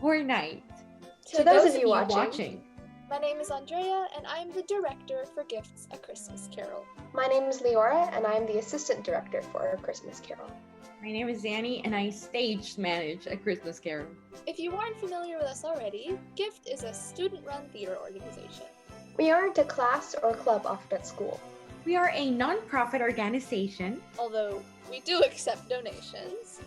or night. To those of you watching, my name is Andrea, and I am the director for Gifts: A Christmas Carol. my name is Leora, and I am the assistant director for A Christmas Carol. My name is Dani, and I stage manage A Christmas Carol. If you aren't familiar with us already, Gift is a student-run theater organization. We aren't a class or club offered at school. We are a non-profit organization, although we do accept donations,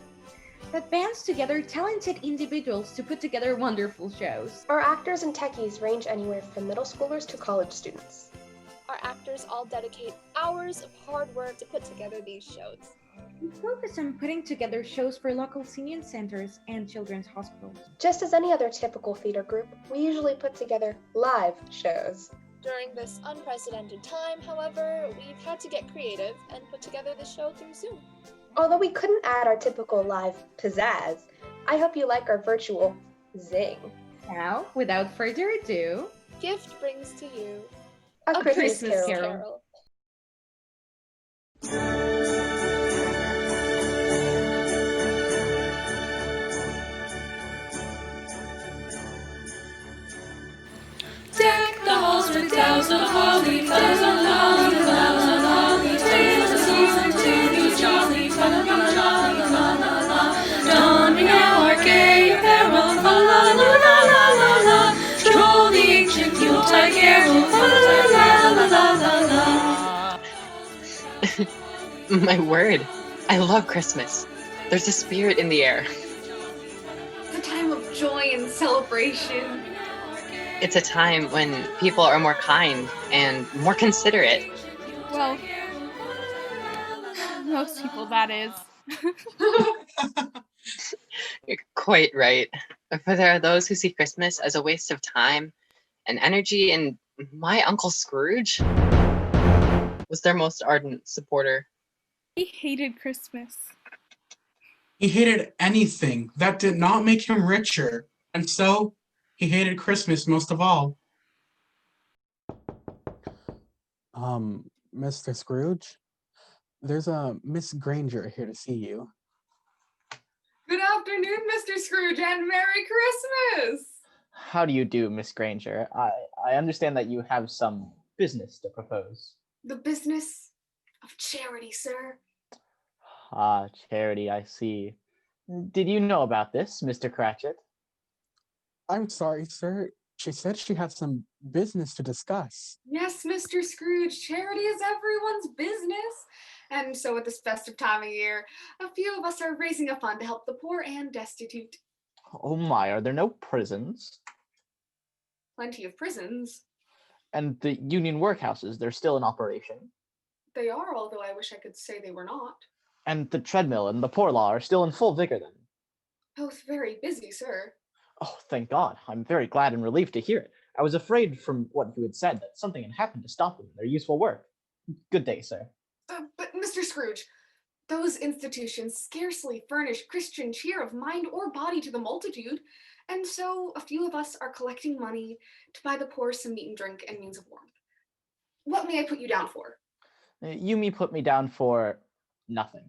that bands together talented individuals to put together wonderful shows. Our actors and techies range anywhere from middle schoolers to college students. Our actors all dedicate hours of hard work to put together these shows. We focus on putting together shows for local senior centers and children's hospitals. Just as any other typical theater group, we usually put together live shows. During this unprecedented time, however, we've had to get creative and put together the show through Zoom. Although we couldn't add our typical live pizzazz, I hope you like our virtual zing. Now, without further ado, Gift brings to you A Christmas Christmas Carol. Deck the halls with boughs of holly, boughs of holly, boughs of holly. 'Tis the season to be jolly, fa la la jolly, fa la la. Donning now our gay apparel, fa la la la la la la. Stroll the ancient Yuletide carol, fa la la la la la la. My word, I love Christmas. There's a spirit in the air. It's a time of joy and celebration. It's a time when people are more kind and more considerate. Well, most people, that is. You're quite right. For there are those who see Christmas as a waste of time and energy, and my Uncle Scrooge was their most ardent supporter. He hated Christmas. He hated anything that did not make him richer, and so he hated Christmas most of all. Mr. Scrooge, there's a Miss Granger here to see you. Good afternoon, Mr. Scrooge, and Merry Christmas! How do you do, Miss Granger? I understand that you have some business to propose. The business of charity, sir. Ah, charity, I see. Did you know about this, Mr. Cratchit? I'm sorry, sir. She said she had some business to discuss. Yes, Mr. Scrooge, charity is everyone's business. And so at this festive time of year, a few of us are raising a fund to help the poor and destitute. Oh my, are there no prisons? Plenty of prisons. And the union workhouses, they're still in operation. They are, although I wish I could say they were not. And the treadmill and the poor law are still in full vigor then. Both very busy, sir. Oh, thank God. I'm very glad and relieved to hear it. I was afraid from what you had said that something had happened to stop them in their useful work. Good day, sir. But Mr. Scrooge, those institutions scarcely furnish Christian cheer of mind or body to the multitude, and so a few of us are collecting money to buy the poor some meat and drink and means of warmth. What may I put you down for? You may put me down for nothing.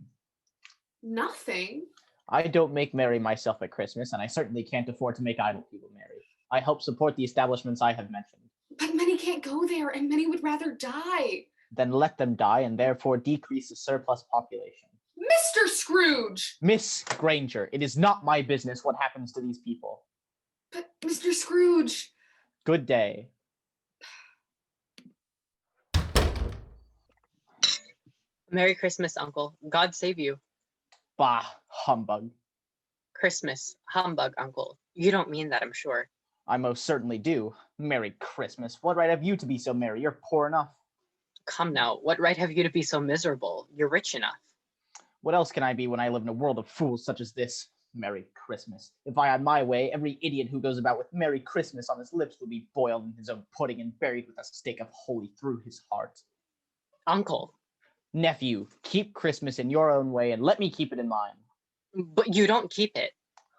Nothing? I don't make merry myself at Christmas, and I certainly can't afford to make idle people merry. I help support the establishments I have mentioned. But many can't go there, and many would rather die. Then let them die, and therefore decrease the surplus population. Mr. Scrooge! Miss Granger, it is not my business what happens to these people. But Mr. Scrooge! Good day. Merry Christmas, Uncle. God save you. Bah, humbug. Christmas, humbug, Uncle. You don't mean that, I'm sure. I most certainly do. Merry Christmas. What right have you to be so merry? You're poor enough. Come now, what right have you to be so miserable? You're rich enough. What else can I be when I live in a world of fools such as this? Merry Christmas. If I had my way, every idiot who goes about with Merry Christmas on his lips would be boiled in his own pudding and buried with a stake of holy through his heart. Uncle. Nephew, keep Christmas in your own way and let me keep it in mine. But you don't keep it.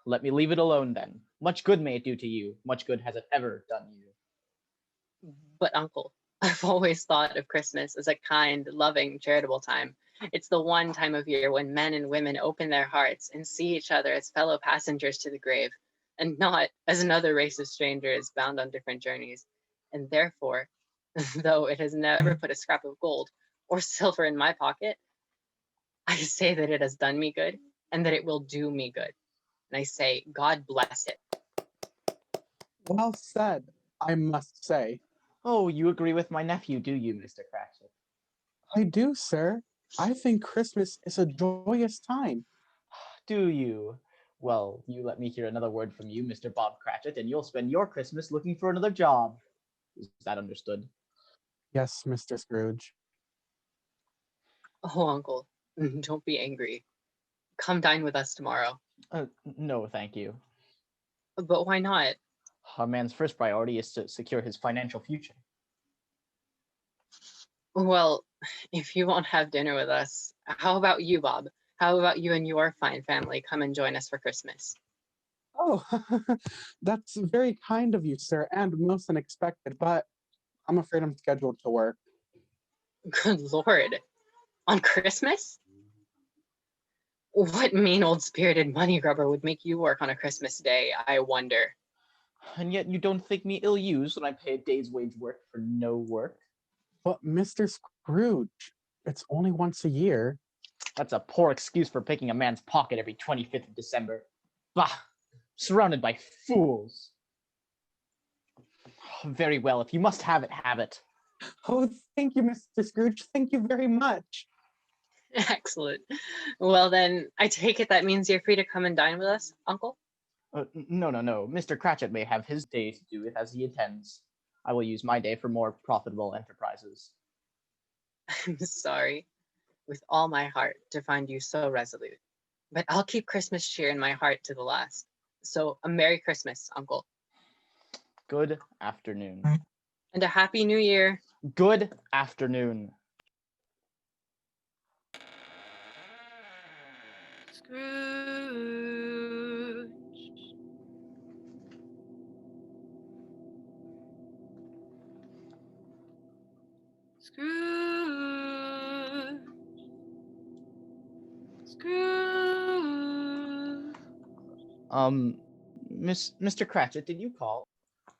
Let me leave it alone then. Much good may it do to you. Much good has it ever done you. But Uncle, I've always thought of Christmas as a kind, loving, charitable time. It's the one time of year when men and women open their hearts and see each other as fellow passengers to the grave. and not as another race of strangers bound on different journeys. And therefore, though it has never put a scrap of gold or silver in my pocket, I say that it has done me good and that it will do me good. And I say, God bless it. Well said, I must say. Oh, you agree with my nephew, do you, Mr. Cratchit? I do, sir. I think Christmas is a joyous time. Do you? Well, you let me hear another word from you, Mr. Bob Cratchit, and you'll spend your Christmas looking for another job. Is that understood? Yes, Mr. Scrooge. Oh, Uncle, don't be angry. Come dine with us tomorrow. No, thank you. But why not? A man's first priority is to secure his financial future. Well, if you won't have dinner with us, how about you, Bob? How about you and your fine family come and join us for Christmas? Oh, that's very kind of you, sir, and most unexpected, but I'm afraid I'm scheduled to work. Good Lord. On Christmas? What mean old-spirited money grubber would make you work on a Christmas day, I wonder? And yet you don't think me ill-used when I pay a day's wage work for no work? But Mr. Scrooge, it's only once a year. That's a poor excuse for picking a man's pocket every 25th of December. Bah! Surrounded by fools. Very well, if you must have it, have it. Oh, thank you, Mr. Scrooge. Thank you very much. Excellent. Well then, I take it that means you're free to come and dine with us, Uncle? No. Mr. Cratchit may have his day to do with as he intends. I will use my day for more profitable enterprises. I'm sorry, with all my heart, to find you so resolute. But I'll keep Christmas cheer in my heart to the last. So, a Merry Christmas, Uncle. Good afternoon. And a Happy New Year. Good afternoon. Scrooge. Scrooge. Scrooge. Mr. Cratchit, did you call?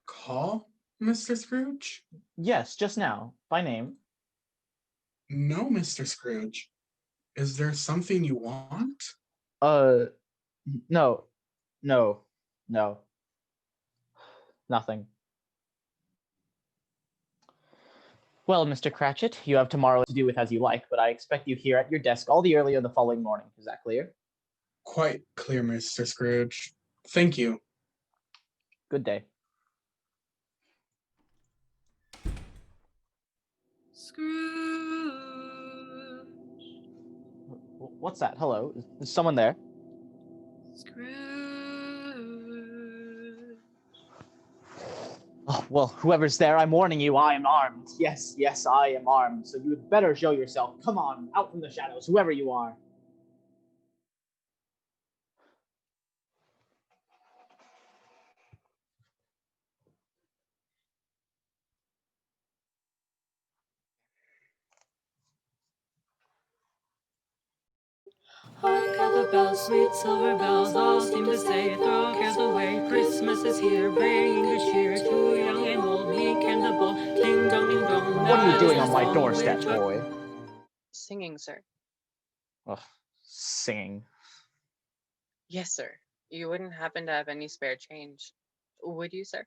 Call, Mr. Scrooge? Yes, just now. By name. No, Mr. Scrooge. Is there something you want? No. Nothing. Well, Mr. Cratchit, you have tomorrow to do with as you like, but I expect you here at your desk all the earlier the following morning. Is that clear? Quite clear, Mr. Scrooge. Thank you. Good day. Scrooge. What's that? Hello? Is someone there? Scrooge. Oh, well, whoever's there, I'm warning you, I am armed. Yes, I am armed. So you had better show yourself. Come on, out from the shadows, whoever you are. Hark how the bells, sweet silver bells, all seem to say, throw cares away, Christmas is here, bringing good cheer to young and old, meek and the bold. Ding dong, ding dong. What are you doing on my doorstep, boy? Singing, sir. Ugh, singing. Yes, sir. You wouldn't happen to have any spare change, would you, sir?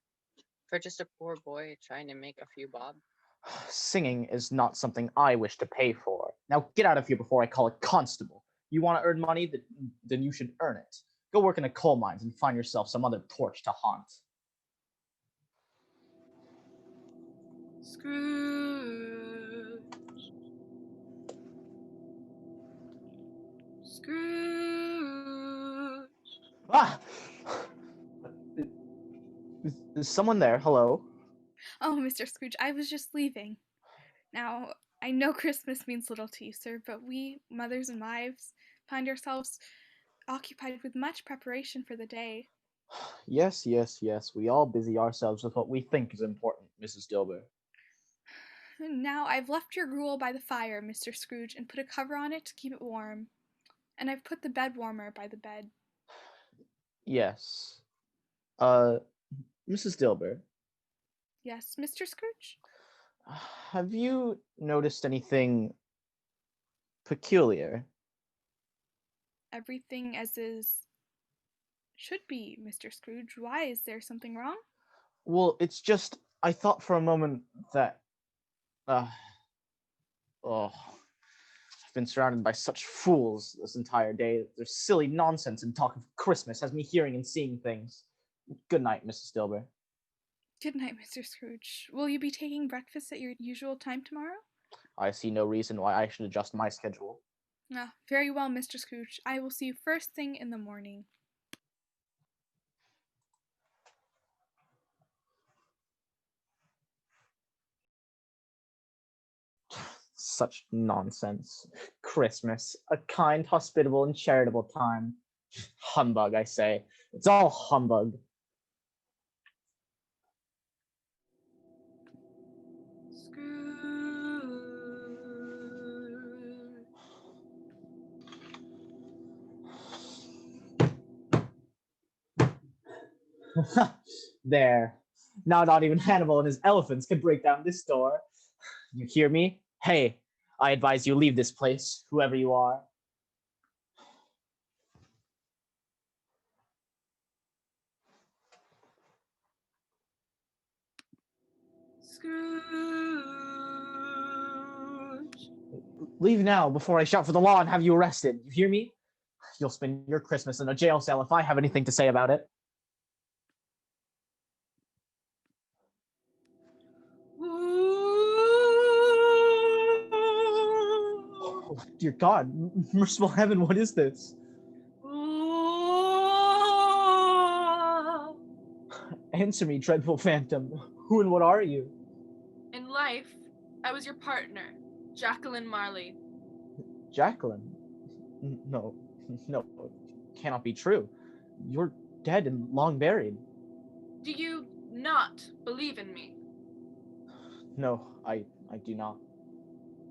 For just a poor boy trying to make a few bob? Singing is not something I wish to pay for. Now get out of here before I call a constable. You want to earn money? Then you should earn it. Go work in the coal mines and find yourself some other torch to haunt. Scrooge. Scrooge. Ah! Is someone there? Hello? Oh, Mr. Scrooge, I was just leaving. Now, I know Christmas means little to you, sir, but we, mothers and wives, find ourselves occupied with much preparation for the day. Yes. We all busy ourselves with what we think is important, Mrs. Dilber. Now, I've left your gruel by the fire, Mr. Scrooge, and put a cover on it to keep it warm. And I've put the bed warmer by the bed. Yes. Uh, Mrs. Dilber, Yes, Mr. Scrooge? have you noticed anything peculiar? Everything as is should be, Mr. Scrooge. Why? Is there something wrong? Well, it's just, I thought for a moment that, uh, oh, I've been surrounded by such fools this entire day. Their silly nonsense and talk of Christmas has me hearing and seeing things. Good night, Mrs. Dilber. Good night, Mr. Scrooge. Will you be taking breakfast at your usual time tomorrow? I see no reason why I should adjust my schedule. Ah, very well, Mr. Scrooge. I will see you first thing in the morning. Such nonsense. Christmas, a kind, hospitable, and charitable time. Humbug, I say. It's all humbug. There. Now not even Hannibal and his elephants can break down this door. You hear me? Hey, I advise you leave this place, whoever you are. Scrooge. Leave now before I shout for the law and have you arrested. You hear me? You'll spend your Christmas in a jail cell if I have anything to say about it. Oh, dear God, merciful heaven, what is this? Answer me, dreadful phantom. Who and what are you? In life, I was your partner, Jaqueline Marley. Jaqueline? No, no, it cannot be true. You're dead and long buried. Do you not believe in me? No, I do not.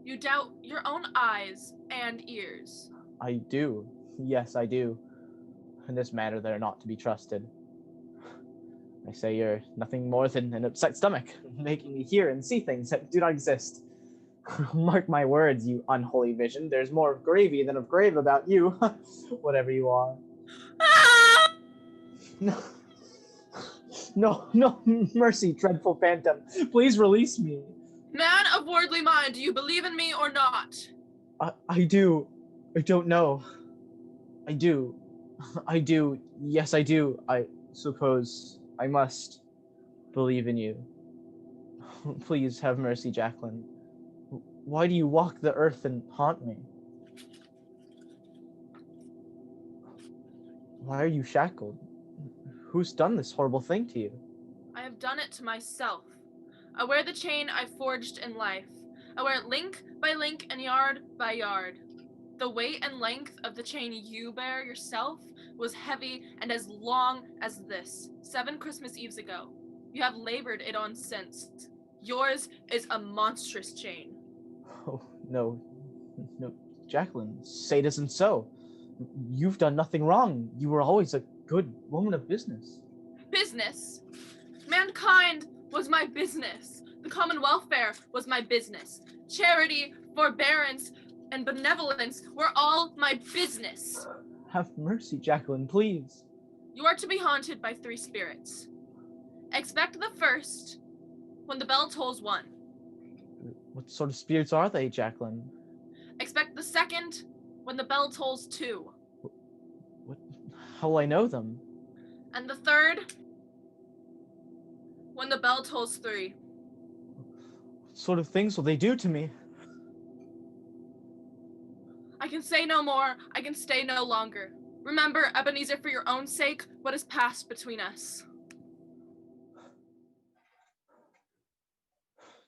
You doubt your own eyes and ears. I do. Yes, I do. In this matter, they're not to be trusted. I say you're nothing more than an upset stomach, making me hear and see things that do not exist. Mark my words, you unholy vision. There's more of gravy than of grave about you, whatever you are. No. No, mercy, dreadful phantom. Please release me. Man of worldly mind, do you believe in me or not? I do. I don't know. I do. I do. Yes, I do. I suppose I must believe in you. Please have mercy, Jaqueline. Why do you walk the earth and haunt me? Why are you shackled? Who's done this horrible thing to you? I have done it to myself. I wear the chain I forged in life. I wear it link by link and yard by yard. The weight and length of the chain you bear yourself was heavy and as long as this, 7 Christmas Eves ago. You have labored it on since. Yours is a monstrous chain. Oh, no, Jaqueline, say it isn't so. You've done nothing wrong. You were always a good woman of business. Business? Mankind was my business. The common welfare was my business. Charity, forbearance, and benevolence were all my business. Have mercy, Jaqueline, please. You are to be haunted by 3 spirits. Expect the first when the bell tolls 1. What sort of spirits are they, Jaqueline? Expect the second when the bell tolls 2. What? How will I know them? And the third when the bell tolls 3. What sort of things will they do to me? I can say no more. I can stay no longer. Remember, Ebeneezer, for your own sake, what has passed between us.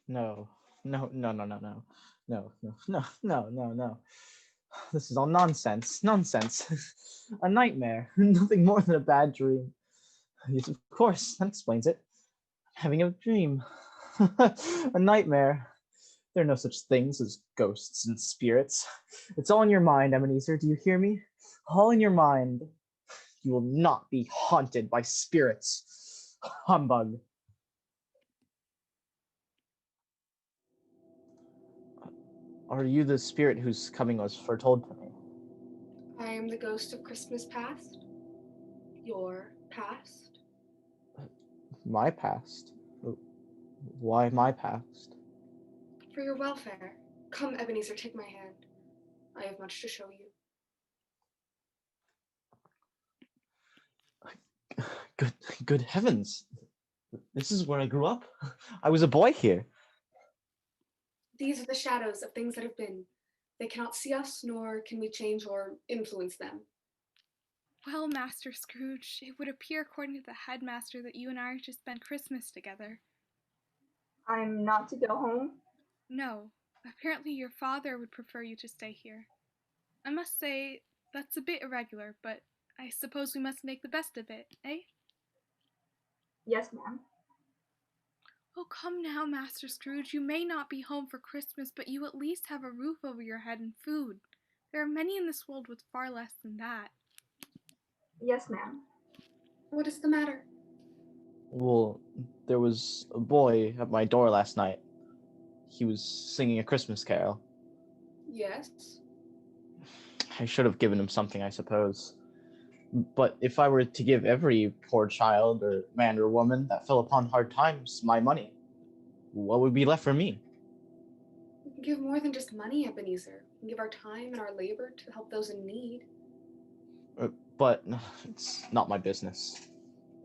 No. This is all nonsense. A nightmare. Nothing more than a bad dream. Yes, of course, that explains it. Having a dream. A nightmare. There are no such things as ghosts and spirits. It's all in your mind, Ebeneezer. Do you hear me? All in your mind. You will not be haunted by spirits. Humbug. Are you the spirit whose coming was foretold to me? I am the ghost of Christmas past. Your past. My past? Why my past? For your welfare. Come, Ebeneezer, take my hand. I have much to show you. Good heavens. This is where I grew up. I was a boy here. These are the shadows of things that have been. They cannot see us, nor can we change or influence them. Well, Master Scrooge, it would appear according to the headmaster that you and I are to spend Christmas together. I'm not to go home? No, apparently your father would prefer you to stay here. I must say, that's a bit irregular, but I suppose we must make the best of it, eh? Yes, ma'am. Oh, come now, Master Scrooge. You may not be home for Christmas, but you at least have a roof over your head and food. There are many in this world with far less than that. Yes, ma'am. What is the matter? Well, there was a boy at my door last night. He was singing a Christmas carol. Yes? I should have given him something, I suppose. But if I were to give every poor child or man or woman that fell upon hard times my money, what would be left for me? We can give more than just money, Ebeneezer. We can give our time and our labor to help those in need. But it's not my business.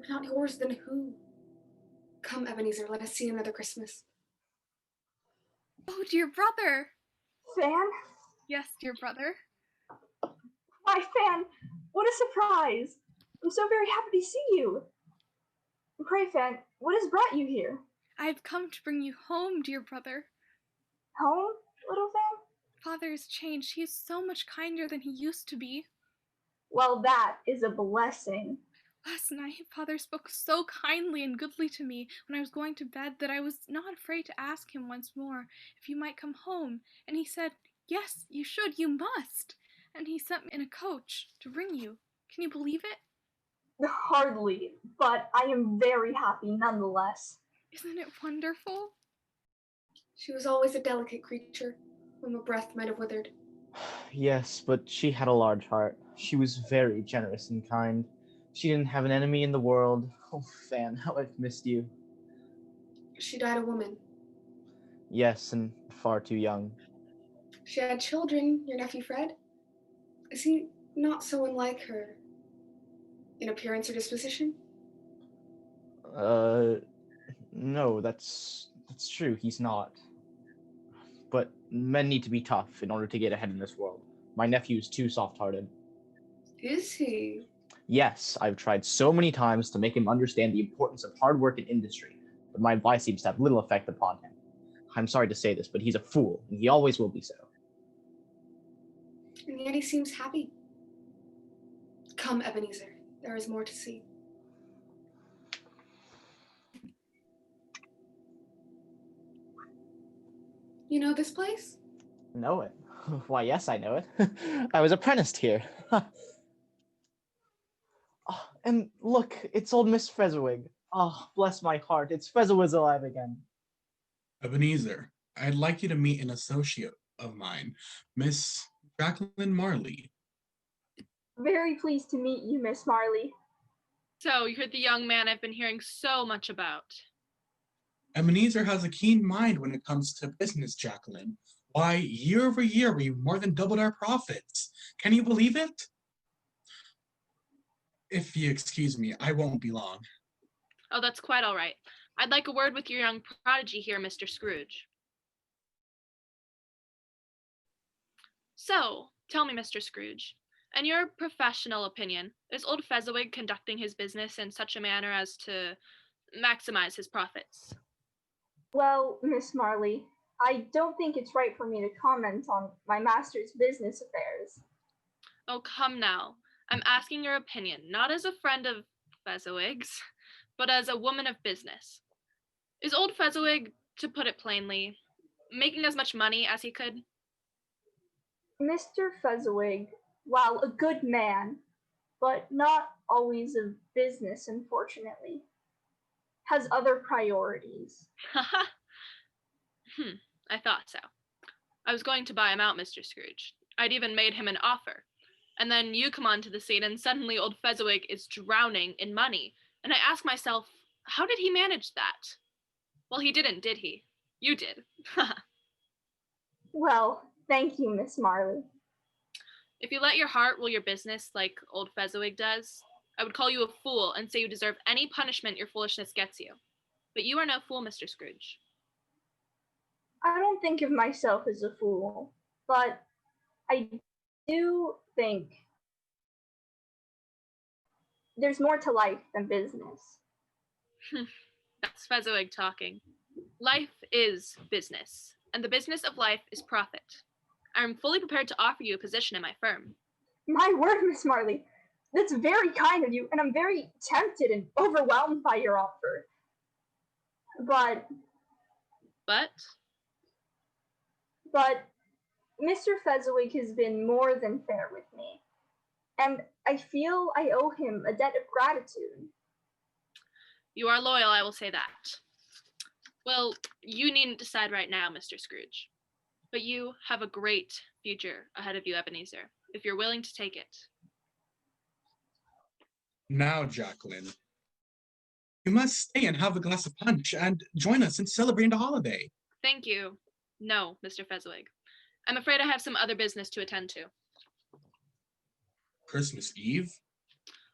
If not yours, then who? Come, Ebeneezer, let us see another Christmas. Oh, dear brother! Fan? Yes, dear brother. Why, Fan, what a surprise! I'm so very happy to see you. Pray, Fan, what has brought you here? I have come to bring you home, dear brother. Home, little Fan? Father has changed. He is so much kinder than he used to be. Well, that is a blessing. Last night, Father spoke so kindly and goodly to me when I was going to bed that I was not afraid to ask him once more if you might come home. And he said, yes, you should, you must. And he sent me in a coach to bring you. Can you believe it? Hardly, but I am very happy nonetheless. Isn't it wonderful? She was always a delicate creature, whom a breath might have withered. Yes, but she had a large heart. She was very generous and kind. She didn't have an enemy in the world. Oh, Fan, how I've missed you. She died a woman. Yes, and far too young. She had children, your nephew Fred. Is he not so unlike her in appearance or disposition? No, that's true, he's not. But men need to be tough in order to get ahead in this world. My nephew's too soft-hearted. Is he? Yes, I've tried so many times to make him understand the importance of hard work and industry, but my advice seems to have little effect upon him. I'm sorry to say this, but he's a fool, and he always will be so. And yet he seems happy. Come, Ebeneezer, there is more to see. You know this place? Know it? Why, yes, I know it. I was apprenticed here. Oh, and look, it's old Miss Fezziwig. Oh, bless my heart, it's Fezziwig's alive again. Ebeneezer, I'd like you to meet an associate of mine, Miss Jaqueline Marley. Very pleased to meet you, Miss Marley. So, you're the young man I've been hearing so much about. Ebeneezer has a keen mind when it comes to business, Jaqueline. Why, year over year, we more than doubled our profits. Can you believe it? If you excuse me, I won't be long. Oh, that's quite all right. I'd like a word with your young prodigy here, Mr. Scrooge. So, tell me, Mr. Scrooge, in your professional opinion, is old Fezziwig conducting his business in such a manner as to maximize his profits? Well, Miss Marley, I don't think it's right for me to comment on my master's business affairs. Oh, come now. I'm asking your opinion, not as a friend of Fezziwig's, but as a woman of business. Is old Fezziwig, to put it plainly, making as much money as he could? Mr. Fezziwig, while a good man, but not always of business, unfortunately. Has other priorities. Haha. I thought so. I was going to buy him out, Mr. Scrooge. I'd even made him an offer. And then you come onto the scene, and suddenly old Fezziwig is drowning in money. And I ask myself, how did he manage that? Well, he didn't, did he? You did. Well, thank you, Miss Marley. If you let your heart rule your business like old Fezziwig does, I would call you a fool and say you deserve any punishment your foolishness gets you. But you are no fool, Mr. Scrooge. I don't think of myself as a fool, but I do think there's more to life than business. That's Fezziwig talking. Life is business, and the business of life is profit. I am fully prepared to offer you a position in my firm. My word, Miss Marley, that's very kind of you, and I'm very tempted and overwhelmed by your offer. But Mr. Fezziwig has been more than fair with me, and I feel I owe him a debt of gratitude. You are loyal, I will say that. Well, you needn't decide right now, Mr. Scrooge. But you have a great future ahead of you, Ebeneezer, if you're willing to take it. Now, Jaqueline, you must stay and have a glass of punch and join us in celebrating the holiday. Thank you. No, Mr. Fezziwig. I'm afraid I have some other business to attend to. Christmas Eve?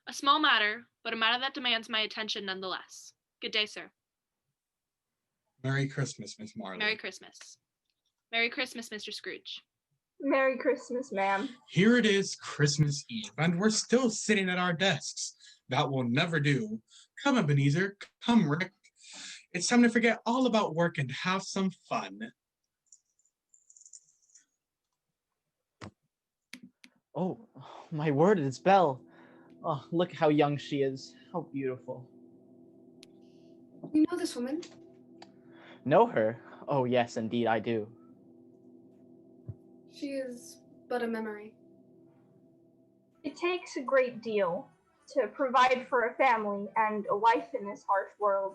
A small matter, but a matter that demands my attention nonetheless. Good day, sir. Merry Christmas, Miss Marley. Merry Christmas. Merry Christmas, Mr. Scrooge. Merry Christmas, ma'am. Here it is, Christmas Eve, and we're still sitting at our desks. That will never do. Come, Ebeneezer. Come, Rick. It's time to forget all about work and have some fun. Oh, my word, it's Belle. Oh, look how young she is. How beautiful. You know this woman? Know her? Oh, yes, indeed, I do. She is but a memory. It takes a great deal to provide for a family and a life in this harsh world.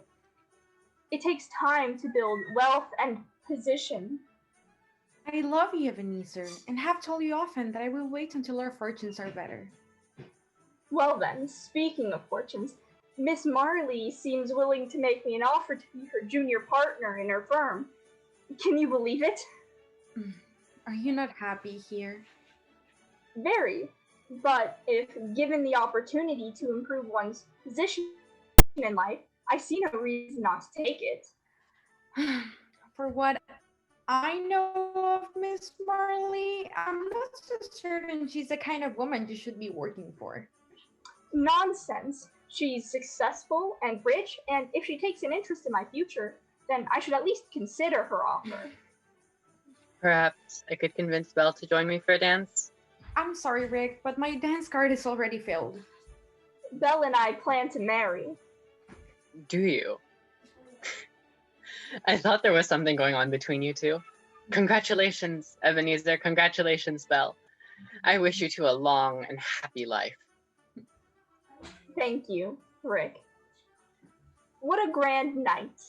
It takes time to build wealth and position. I love you, Ebeneezer, and have told you often that I will wait until our fortunes are better. Well then, speaking of fortunes, Miss Marley seems willing to make me an offer to be her junior partner in her firm. Can you believe it? Are you not happy here? Very. But if given the opportunity to improve one's position in life, I see no reason not to take it. For what I know of Miss Marley, I'm not so certain she's the kind of woman you should be working for. Nonsense. She's successful and rich, and if she takes an interest in my future, then I should at least consider her offer. Perhaps I could convince Belle to join me for a dance? I'm sorry, Rick, but my dance card is already filled. Belle and I plan to marry. Do you? I thought there was something going on between you two. Congratulations, Ebeneezer. Congratulations, Belle. I wish you two a long and happy life. Thank you, Rick. What a grand night.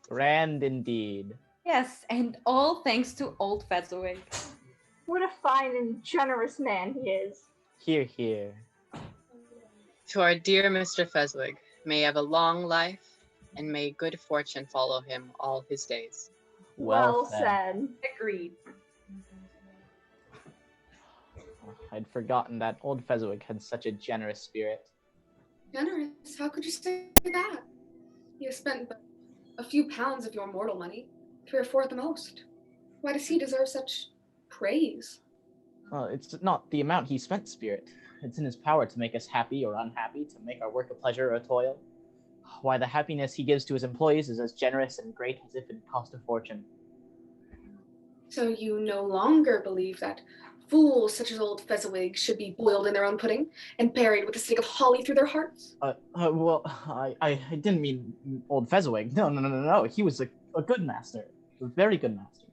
Grand indeed. Yes, and all thanks to old Fezziwig. What a fine and generous man he is. Hear, hear. To our dear Mr. Fezziwig, may he have a long life, and may good fortune follow him all his days. Well said. Agreed. I'd forgotten that old Fezziwig had such a generous spirit. Generous? How could you say that? He has spent but a few pounds of your mortal money, 3 or 4 at the most. Why does he deserve such praise? Well, it's not the amount he spent, Spirit. It's in his power to make us happy or unhappy, to make our work a pleasure or a toil. Why, the happiness he gives to his employees is as generous and great as if it cost a fortune. So you no longer believe that fools such as old Fezziwig should be boiled in their own pudding and buried with a stick of holly through their hearts? Well, I didn't mean old Fezziwig. No. He was a good master. A very good master.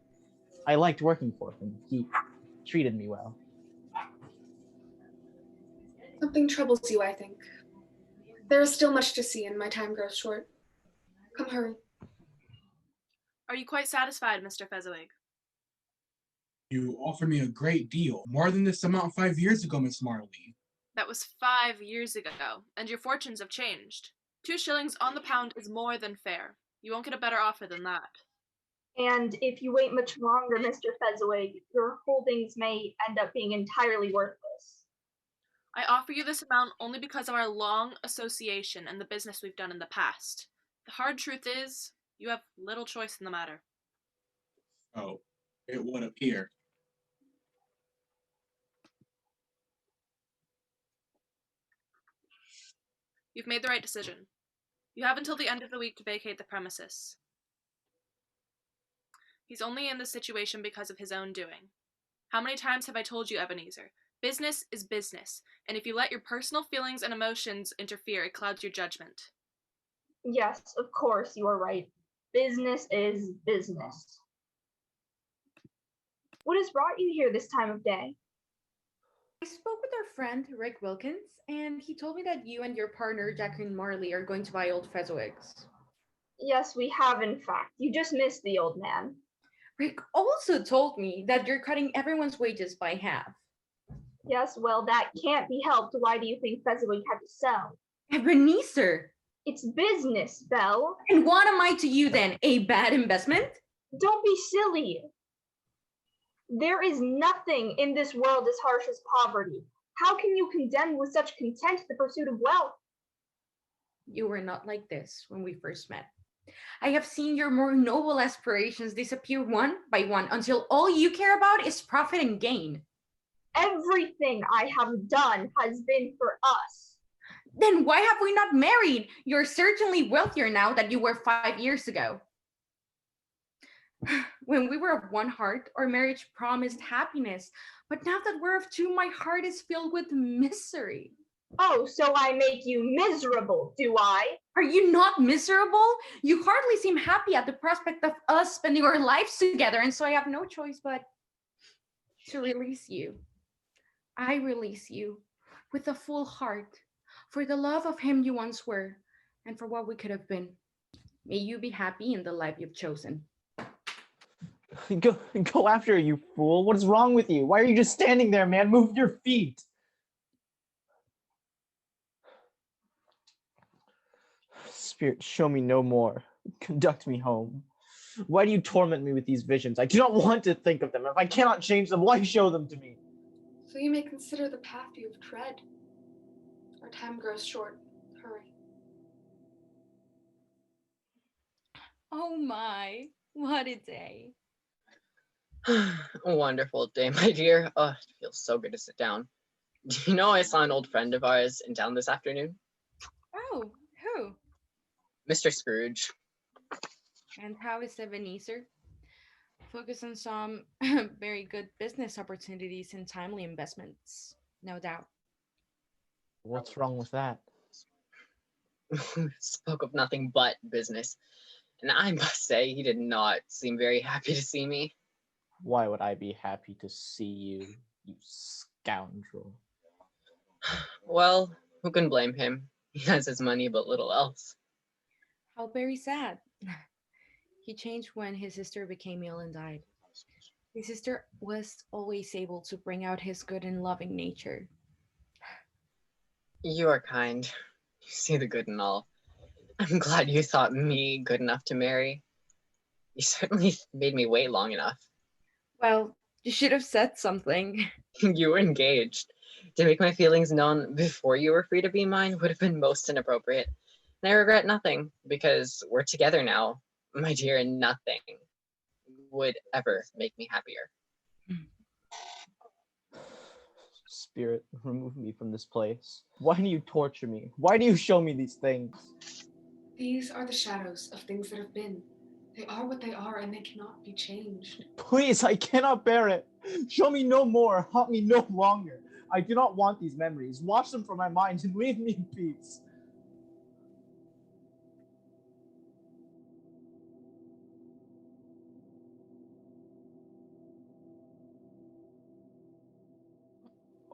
I liked working for him. He treated me well. Something troubles you, I think. There is still much to see and my time grows short. Come, hurry. Are you quite satisfied, Mr. Fezziwig? You offered me a great deal, more than this amount 5 years ago, Miss Marley. That was 5 years ago, and your fortunes have changed. 2 shillings on the pound is more than fair. You won't get a better offer than that. And if you wait much longer, Mr. Fezziwig, your holdings may end up being entirely worthless. I offer you this amount only because of our long association and the business we've done in the past. The hard truth is, you have little choice in the matter. Oh, it would appear. You've made the right decision. You have until the end of the week to vacate the premises. He's only in this situation because of his own doing. How many times have I told you, Ebeneezer? Business is business, and if you let your personal feelings and emotions interfere, it clouds your judgment. Yes, of course, you are right. Business is business. What has brought you here this time of day? I spoke with our friend Rick Wilkins, and he told me that you and your partner Jaqueline Marley are going to buy old Fezziwigs. Yes, we have, in fact. You just missed the old man. Rick also told me that you're cutting everyone's wages by half. Yes, well, that can't be helped. Why do you think Fezziwig had to sell? Ebeneezer! It's business, Belle. And what am I to you then? A bad investment? Don't be silly. There is nothing in this world as harsh as poverty. How can you condemn with such contempt the pursuit of wealth? You were not like this when we first met. I have seen your more noble aspirations disappear one by one until all you care about is profit and gain. Everything I have done has been for us. Then why have we not married? You're certainly wealthier now than you were 5 years ago. When we were of one heart, our marriage promised happiness. But now that we're of two, my heart is filled with misery. Oh, so I make you miserable, do I? Are you not miserable? You hardly seem happy at the prospect of us spending our lives together, and so I have no choice but to release you. I release you with a full heart for the love of him you once were and for what we could have been. May you be happy in the life you've chosen. Go after her, you fool. What is wrong with you? Why are you just standing there, man? Move your feet. Spirit, show me no more. Conduct me home. Why do you torment me with these visions? I do not want to think of them. If I cannot change them, why show them to me? So you may consider the path you have tread. Our time grows short. Hurry. Oh my, what a day. A wonderful day, my dear. Oh, it feels so good to sit down. Do you know I saw an old friend of ours in town this afternoon? Oh, who? Mr. Scrooge. And how is Ebeneezer? Focus on some very good business opportunities and timely investments, no doubt. What's wrong with that? Spoke of nothing but business. And I must say, he did not seem very happy to see me. Why would I be happy to see you, you scoundrel? Well, who can blame him? He has his money, but little else. How very sad. He changed when his sister became ill and died. His sister was always able to bring out his good and loving nature. You are kind. You see the good in all. I'm glad you thought me good enough to marry. You certainly made me wait long enough. Well, you should have said something. You were engaged. To make my feelings known before you were free to be mine would have been most inappropriate. And I regret nothing, because we're together now, my dear, and nothing would ever make me happier. Spirit, remove me from this place. Why do you torture me? Why do you show me these things? These are the shadows of things that have been. They are what they are, and they cannot be changed. Please, I cannot bear it. Show me no more. Haunt me no longer. I do not want these memories. Wash them from my mind and leave me in peace.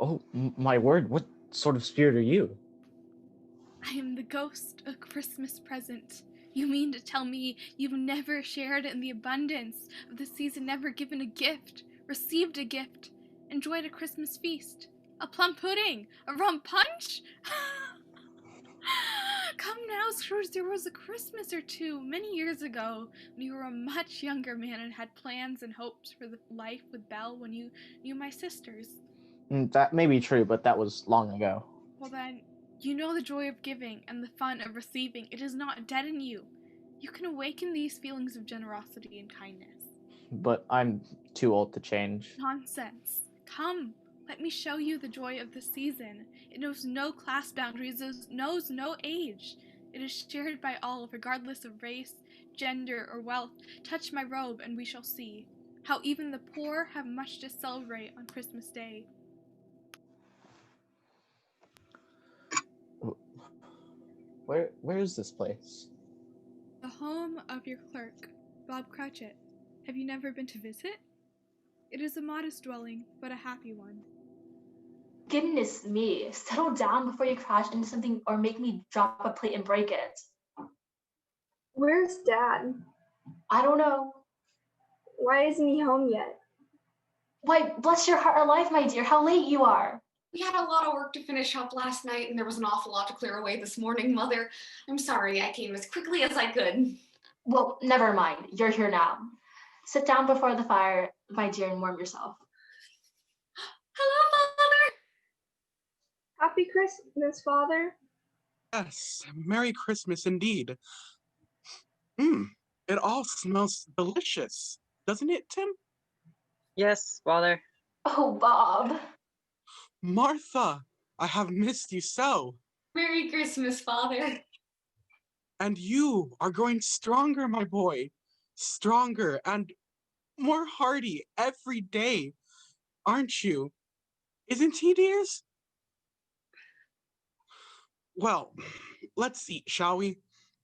Oh, my word. sort of spirit are you? I am the ghost of Christmas present. You mean to tell me you've never shared in the abundance of the season, never given a gift, received a gift, enjoyed a Christmas feast, a plum pudding, a rum punch? Come now, Scrooge, there was a Christmas or two many years ago when you were a much younger man and had plans and hopes for the life with Belle when you knew my sisters. That may be true, but that was long ago. Well then, you know the joy of giving and the fun of receiving. It is not dead in you. You can awaken these feelings of generosity and kindness. But I'm too old to change. Nonsense. Come, let me show you the joy of the season. It knows no class boundaries, it knows no age. It is shared by all, regardless of race, gender, or wealth. Touch my robe, and we shall see how even the poor have much to celebrate on Christmas Day. Where is this place? The home of your clerk, Bob Cratchit. Have you never been to visit? It is a modest dwelling, but a happy one. Goodness me, settle down before you crash into something or make me drop a plate and break it. Where's Dad? I don't know. Why isn't he home yet? Why, bless your heart alive, my dear, how late you are. We had a lot of work to finish up last night, and there was an awful lot to clear away this morning, Mother. I'm sorry I came as quickly as I could. Well, never mind. You're here now. Sit down before the fire, my dear, and warm yourself. Hello, Father! Happy Christmas, Father. Yes, Merry Christmas indeed. It all smells delicious, doesn't it, Tim? Yes, Father. Oh, Bob. Martha, I have missed you so. Merry Christmas, Father. And you are growing stronger, my boy. Stronger and more hardy every day, aren't you? Isn't he, dears? Well, let's eat, shall we?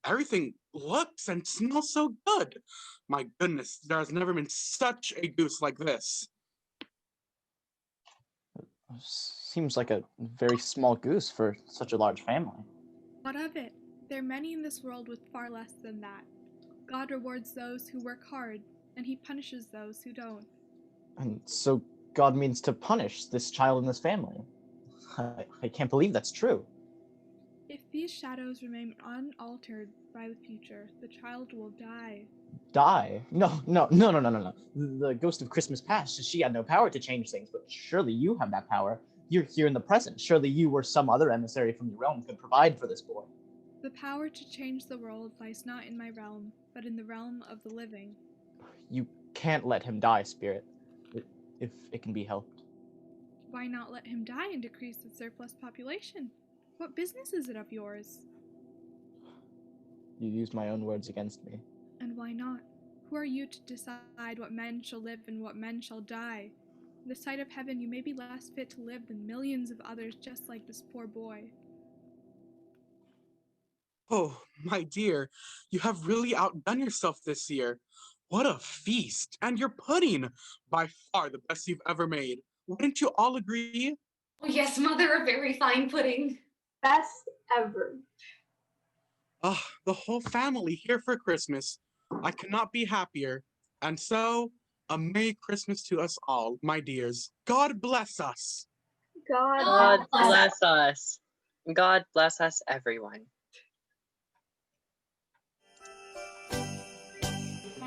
Everything looks and smells so good. My goodness, there has never been such a goose like this. Seems like a very small goose for such a large family. What of it? There are many in this world with far less than that. God rewards those who work hard, and he punishes those who don't. And so God means to punish this child and this family. I can't believe that's true. If these shadows remain unaltered by the future, the child will die. Die? No. The ghost of Christmas past, she had no power to change things, but surely you have that power. You're here in the present. Surely you or some other emissary from your realm could provide for this boy. The power to change the world lies not in my realm, but in the realm of the living. You can't let him die, Spirit, if it can be helped. Why not let him die and decrease the surplus population? What business is it of yours? You used my own words against me. And why not? Who are you to decide what men shall live and what men shall die? In the sight of heaven, you may be less fit to live than millions of others just like this poor boy. Oh, my dear, you have really outdone yourself this year. What a feast! And your pudding, by far the best you've ever made. Wouldn't you all agree? Oh, yes, Mother, a very fine pudding. Best ever. The whole family here for Christmas. I could not be happier. And so, a Merry Christmas to us all, my dears. God bless us. God bless us. God bless us, everyone.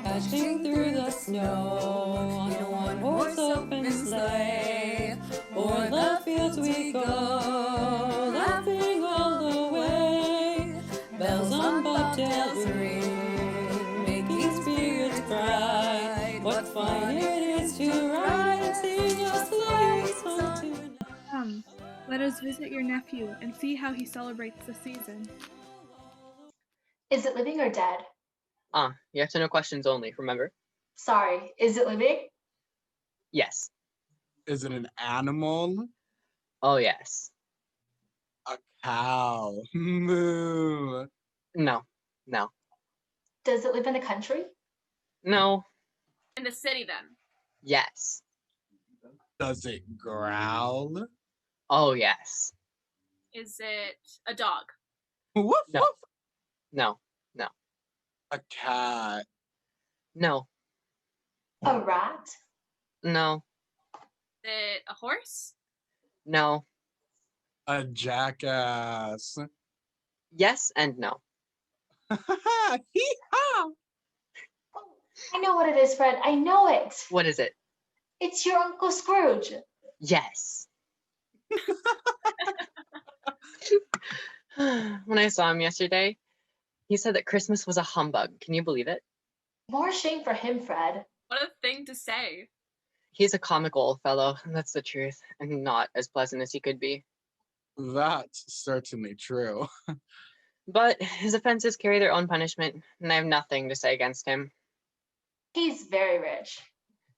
Dashing through the snow on a one-horse open sleigh. O'er the fields we go, laughing all the way. Bells on bobtails ring, making spirits bright. What fun it is to ride and sing a sleigh song tonight. Come, let us visit your nephew and see how he celebrates the season. Is it living or dead? Yes or no questions only, remember? Sorry, is it living? Yes. Is it an animal? Oh, yes. A cow. Moo. No. Does it live in the country? No. In the city, then. Yes. Does it growl? Oh, yes. Is it a dog? Woof, No. woof. No. No. A cat. No. A rat? No. Is it a horse? No. A jackass. Yes and no. Hee-haw! I know what it is, Fred. I know it. What is it? It's your Uncle Scrooge. Yes. When I saw him yesterday, he said that Christmas was a humbug. Can you believe it? More shame for him, Fred. What a thing to say. He's a comical old fellow, and that's the truth, and not as pleasant as he could be. That's certainly true. But his offenses carry their own punishment, and I have nothing to say against him. He's very rich.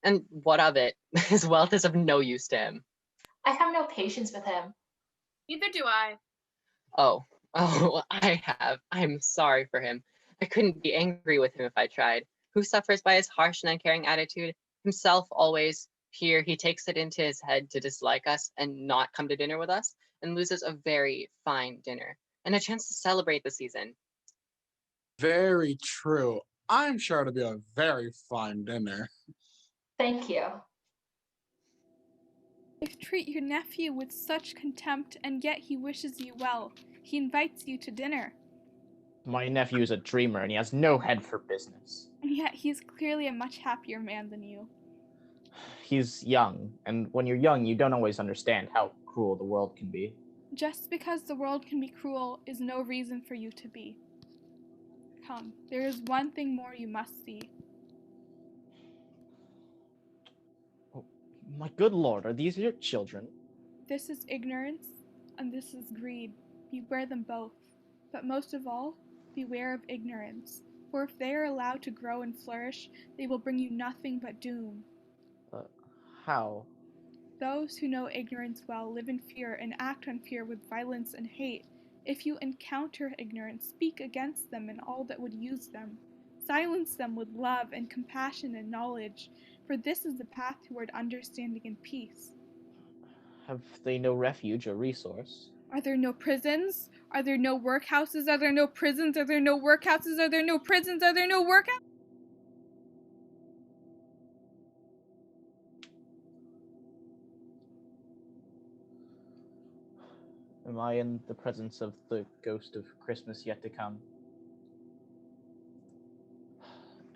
And what of it? His wealth is of no use to him. I have no patience with him. Neither do I. Oh, I have. I'm sorry for him. I couldn't be angry with him if I tried. Who suffers by his harsh and uncaring attitude? Himself always. Here, he takes it into his head to dislike us and not come to dinner with us, and loses a very fine dinner and a chance to celebrate the season. Very true. I'm sure it'll be a very fine dinner. Thank you. You treat your nephew with such contempt, and yet he wishes you well. He invites you to dinner. My nephew is a dreamer, and he has no head for business. And yet he is clearly a much happier man than you. He's young, and when you're young, you don't always understand how cruel the world can be. Just because the world can be cruel is no reason for you to be. Come, there is one thing more you must see. Oh, my good lord, are these your children? This is ignorance, and this is greed. Beware them both. But most of all, beware of ignorance. For if they are allowed to grow and flourish, they will bring you nothing but doom. How? Those who know ignorance well live in fear and act on fear with violence and hate. If you encounter ignorance, speak against them and all that would use them. Silence them with love and compassion and knowledge, for this is the path toward understanding and peace. Have they no refuge or resource? Are there no prisons? Are there no workhouses? Are there no prisons? Are there no workhouses? Are there no prisons? Are there no workhouses? Am I in the presence of the ghost of Christmas yet to come?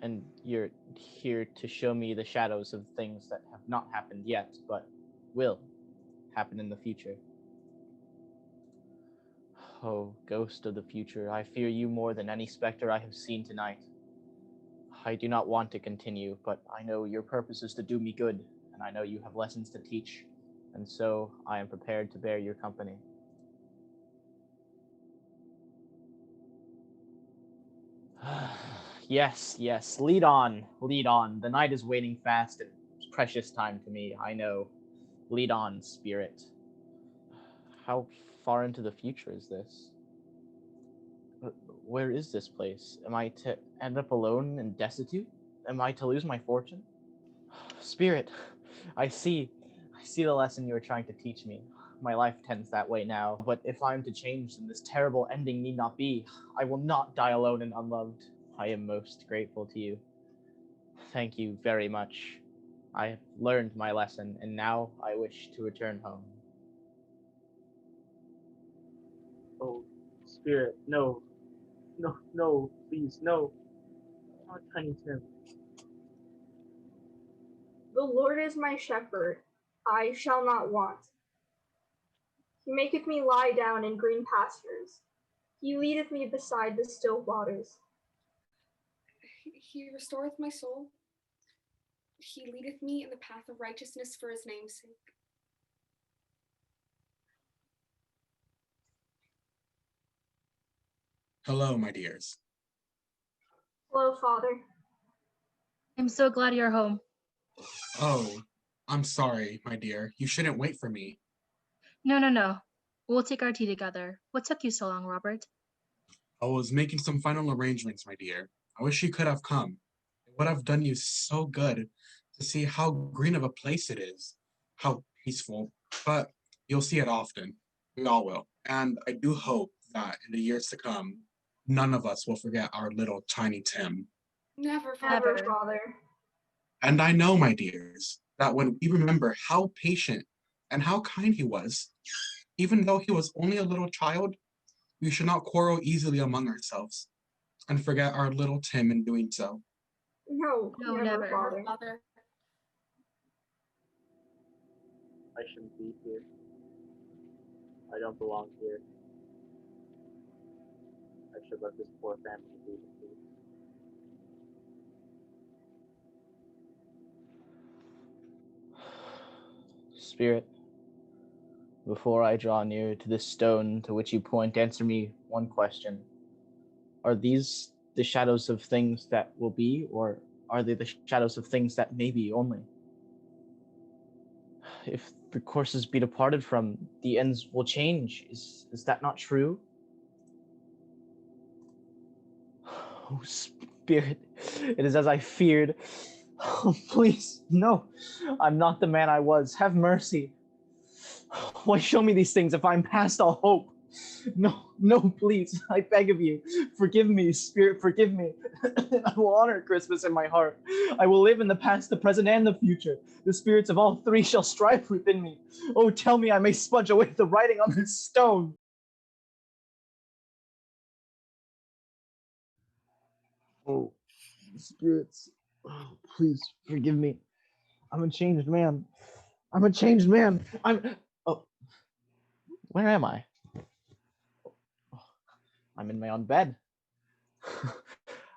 And you're here to show me the shadows of things that have not happened yet, but will happen in the future. Oh, ghost of the future, I fear you more than any specter I have seen tonight. I do not want to continue, but I know your purpose is to do me good, and I know you have lessons to teach, and so I am prepared to bear your company. Yes, lead on. The night is waning fast, and it's precious time to me, I know. Lead on, spirit. How far into the future is this? Where is this place? Am I to end up alone and destitute? Am I to lose my fortune? Spirit, I see the lesson you are trying to teach me. My life tends that way now, but if I am to change, then this terrible ending need not be. I will not die alone and unloved. I am most grateful to you. Thank you very much. I have learned my lesson, and now I wish to return home. Oh, Spirit, no. No, please, no. Not tiny Tim. The Lord is my shepherd, I shall not want. He maketh me lie down in green pastures. He leadeth me beside the still waters. He restoreth my soul. He leadeth me in the path of righteousness for his name's sake. Hello, my dears. Hello, Father. I'm so glad you're home. Oh, I'm sorry, my dear. You shouldn't wait for me. No. We'll take our tea together. What took you so long, Robert? I was making some final arrangements, my dear. I wish you could have come. It would have done you so good to see how green of a place it is, how peaceful, but you'll see it often. We all will. And I do hope that in the years to come, none of us will forget our little tiny Tim. Never, Never, Father. Father. And I know, my dears, that when we remember how patient and how kind he was, even though he was only a little child, we should not quarrel easily among ourselves and forget our little Tim in doing so. No, No, never, never. Father. Father. I shouldn't be here. I don't belong here. I should let this poor family be in peace. Spirit, before I draw near to this stone to which you point, answer me one question. Are these the shadows of things that will be, or are they the shadows of things that may be only? If the courses be departed from, the ends will change. Is that not true? Oh, Spirit, it is as I feared. Oh, please, no. I'm not the man I was. Have mercy. Why show me these things if I'm past all hope? No, please, I beg of you. Forgive me, Spirit, forgive me. I will honor Christmas in my heart. I will live in the past, the present, and the future. The spirits of all three shall strive within me. Oh, tell me I may smudge away the writing on this stone. Oh, spirits, oh, please forgive me. I'm a changed man. Oh, where am I? I'm in my own bed.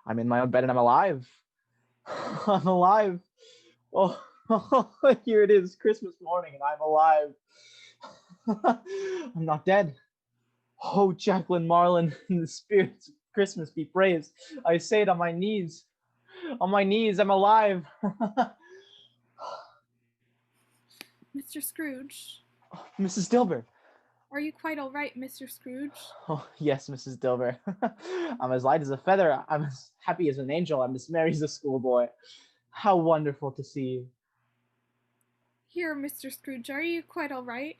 I'm in my own bed and I'm alive. I'm alive. Oh, here it is, Christmas morning, and I'm alive. I'm not dead. Oh, Jaqueline, Marlin, the spirits of Christmas be praised. I say it on my knees. On my knees, I'm alive. Mr. Scrooge, Mrs. Dilber. are you quite all right, Mr. Scrooge? Oh, yes, Mrs. Dilber. I'm as light as a feather. I'm as happy as an angel. I'm as merry as a schoolboy. How wonderful to see you. Here, Mr. Scrooge, are you quite all right?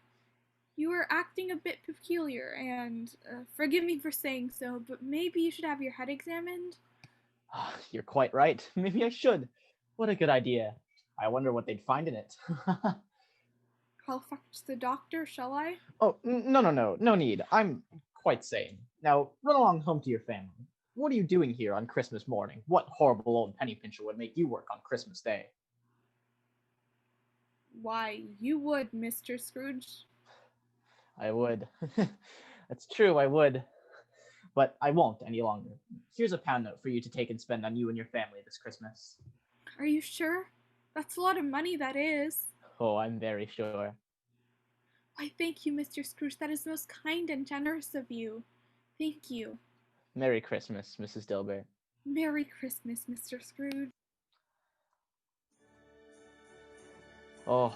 You are acting a bit peculiar, and forgive me for saying so, but maybe you should have your head examined? You're quite right. Maybe I should. What a good idea. I wonder what they'd find in it. I'll fetch the doctor, shall I? Oh, no need. I'm quite sane. Now, run along home to your family. What are you doing here on Christmas morning? What horrible old penny pincher would make you work on Christmas Day? Why, you would, Mr. Scrooge. I would. That's true, I would. But I won't any longer. Here's a pound note for you to take and spend on you and your family this Christmas. Are you sure? That's a lot of money, that is. Oh, I'm very sure. Why, thank you, Mr. Scrooge. That is most kind and generous of you. Thank you. Merry Christmas, Mrs. Dilber. Merry Christmas, Mr. Scrooge. Oh,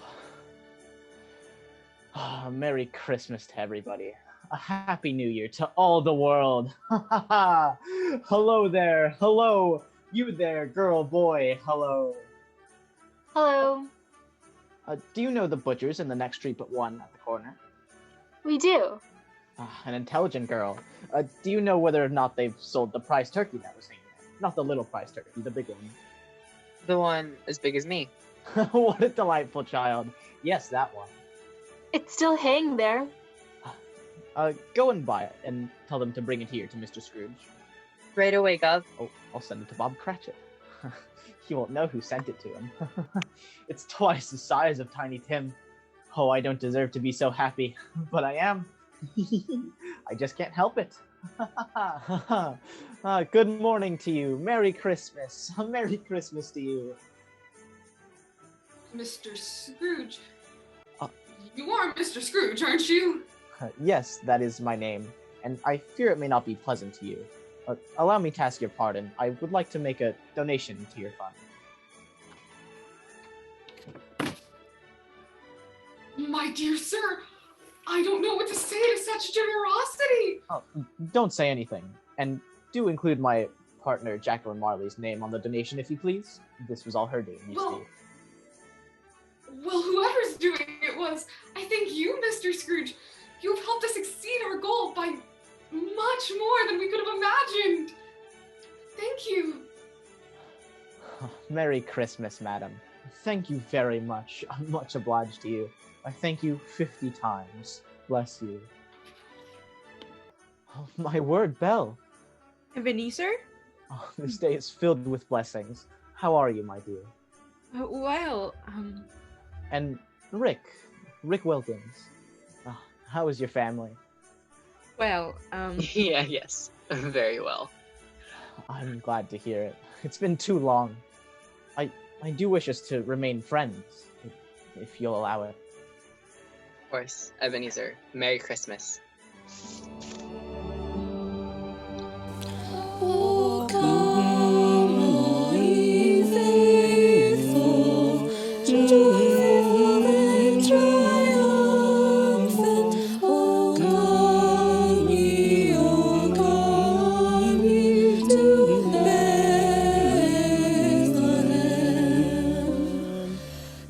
Merry Christmas to everybody. A Happy New Year to all the world. Hello there. Hello. You there, girl, boy. Hello. Hello. Do you know the butchers in the next street but one at the corner? We do. An intelligent girl. Do you know whether or not they've sold the prize turkey that was hanging there? Not the little prize turkey, the big one. The one as big as me. What a delightful child. Yes, that one. It's still hanging there. Go and buy it and tell them to bring it here to Mr. Scrooge. Right away, Gov. Oh, I'll send it to Bob Cratchit. He won't know who sent it to him. It's twice the size of Tiny Tim. Oh, I don't deserve to be so happy, but I am. I just can't help it. Good morning to you. Merry Christmas. Merry Christmas to you. Mr. Scrooge. You are Mr. Scrooge, aren't you? Yes, that is my name, and I fear it may not be pleasant to you. Allow me to ask your pardon. I would like to make a donation to your fund. My dear sir, I don't know what to say to such generosity. Oh, don't say anything, and do include my partner Jaqueline Marley's name on the donation if you please. This was all her doing, you see. Well, whoever's doing it was, I thank you, Mr. Scrooge. You have helped us exceed our goal by much more than we could have imagined. Thank you. Merry Christmas, madam. Thank you very much. I'm much obliged to you. I thank you 50 times. Bless you. Oh, my word, Belle. Ebeneezer? Oh, this day is filled with blessings. How are you, my dear? Well, And Rick Wilkins. Oh, how is your family? well, Yes, very well. I'm glad to hear it. It's been too long. I do wish us to remain friends, if you'll allow it. Of course, Ebeneezer. Merry Christmas. Oh, come, all ye faithful, joyful and triumphant. Oh, come ye to Bethlehem.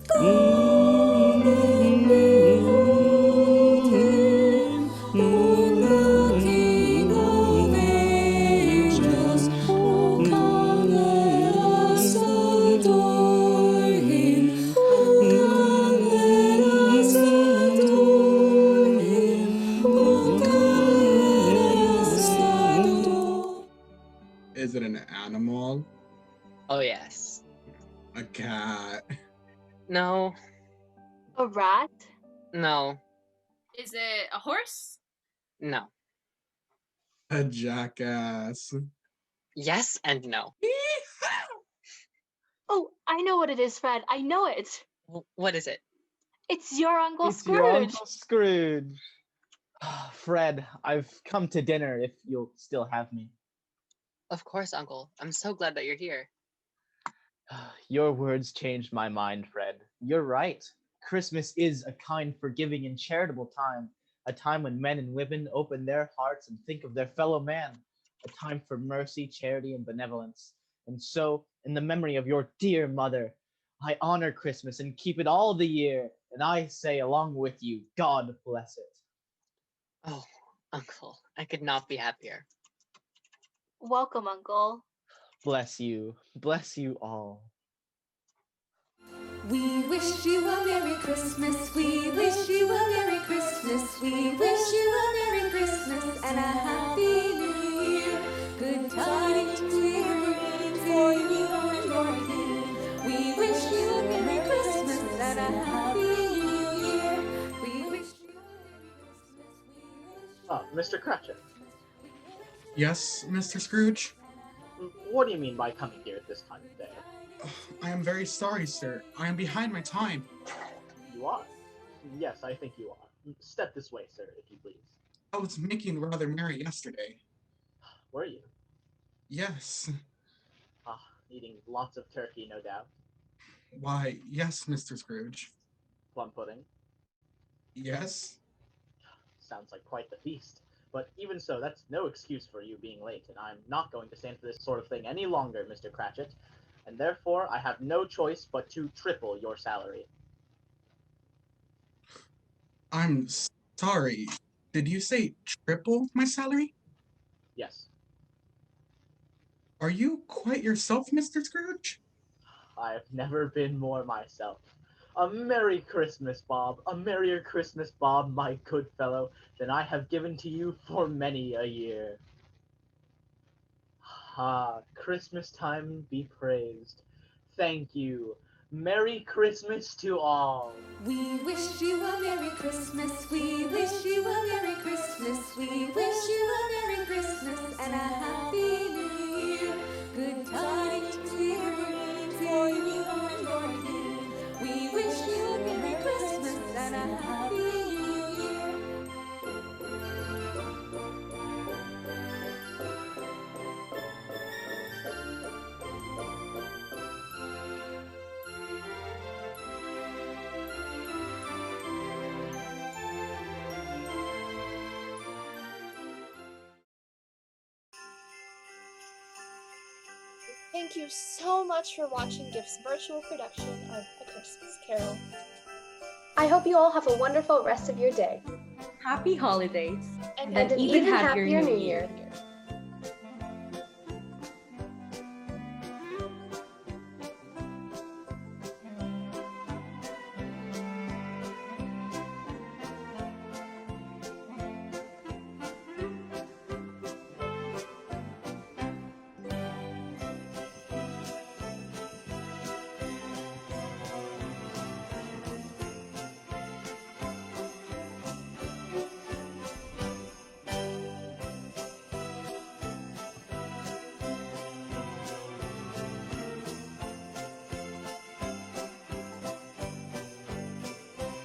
Come and behold him, born the King of angels. Oh, come, let us adore him. Oh, come, let us adore him. Oh, come, let us adore. Is it an animal? Oh, yes. A cat? No, A rat? no, Is it a horse? no. A jackass? Yes and no. Oh, I know what it is, Fred. I know it. What is it? It's your Uncle It's Scrooge. your Uncle Scrooge. Fred, I've come to dinner if you'll still have me. Of course, Uncle. I'm so glad that you're here. Your words changed my mind, Fred. You're right. Christmas is a kind, forgiving, and charitable time. A time when men and women open their hearts and think of their fellow man. A time for mercy, charity, and benevolence. And so, in the memory of your dear mother, I honor Christmas and keep it all the year. And I say along with you, God bless it. Oh, Uncle, I could not be happier. Welcome, Uncle. Bless you. Bless you all. We wish you a Merry Christmas. We wish you a Merry Christmas. We wish you a Merry Christmas and a Happy New Year. Good tidings we bring for you and your King. We wish you a Merry Christmas and a Happy New Year. We wish you a Merry Christmas. Mr. Cratchit, Yes, Mr. Scrooge? what do you mean by coming here at this time of day? I am very sorry, sir. I am behind my time. You are? Yes, I think you are. Step this way, sir, if you please. I was making rather merry yesterday. Were you? Yes. Eating lots of turkey, no doubt. Why, yes, Mr. Scrooge. Plum pudding. Yes? Sounds like quite the feast. But even so, that's no excuse for you being late, and I'm not going to stand for this sort of thing any longer, Mr. Cratchit. And therefore, I have no choice but to triple your salary. I'm sorry. Did you say triple my salary? Yes. Are you quite yourself, Mr. Scrooge? I have never been more myself. A Merry Christmas, Bob. A merrier Christmas, Bob, my good fellow, than I have given to you for many a year. Christmas time be praised. Thank you. Merry Christmas to all. We wish you a Merry Christmas. We wish you a Merry Christmas. We wish you a Merry Christmas and a Happy New Year. Good tidings we bring for you and your King. We wish you a Merry Christmas and a Happy New Year. Thank you so much for watching GIF's virtual production of A Christmas Carol. I hope you all have a wonderful rest of your day. Happy holidays. And And an even happier New Year.